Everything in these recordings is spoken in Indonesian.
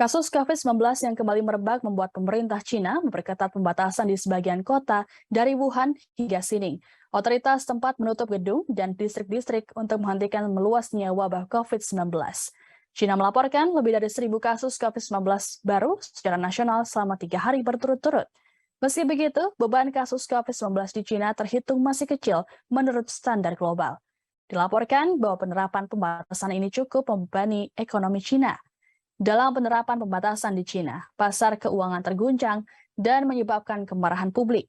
Kasus COVID-19 yang kembali merebak membuat pemerintah Cina memperketat pembatasan di sebagian kota dari Wuhan hingga Xining. Otoritas tempat menutup gedung dan distrik-distrik untuk menghentikan meluasnya wabah COVID-19. Cina melaporkan lebih dari 1.000 kasus COVID-19 baru secara nasional selama 3 hari berturut-turut. Meski begitu, beban kasus COVID-19 di Cina terhitung masih kecil menurut standar global. Dilaporkan bahwa penerapan pembatasan ini cukup membebani ekonomi Cina. Dalam penerapan pembatasan di Cina, pasar keuangan terguncang dan menyebabkan kemarahan publik.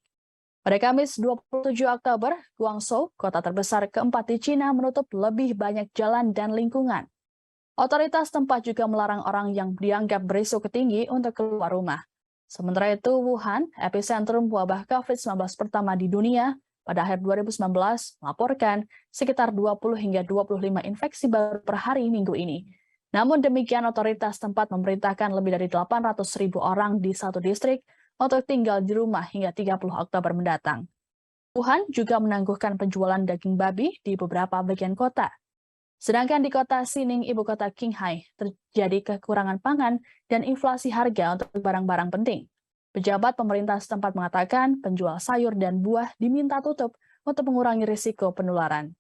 Pada Kamis 27 Oktober, Guangzhou, kota terbesar keempat di Cina, menutup lebih banyak jalan dan lingkungan. Otoritas tempat juga melarang orang yang dianggap berisiko tinggi untuk keluar rumah. Sementara itu, Wuhan, epicentrum wabah COVID-19 pertama di dunia, pada akhir 2019 melaporkan sekitar 20 hingga 25 infeksi baru per hari minggu ini. Namun demikian, otoritas tempat memerintahkan lebih dari 800.000 orang di satu distrik untuk tinggal di rumah hingga 30 Oktober mendatang. Wuhan juga menangguhkan penjualan daging babi di beberapa bagian kota. Sedangkan di kota Xining, ibu kota Qinghai, terjadi kekurangan pangan dan inflasi harga untuk barang-barang penting. Pejabat pemerintah setempat mengatakan penjual sayur dan buah diminta tutup untuk mengurangi risiko penularan.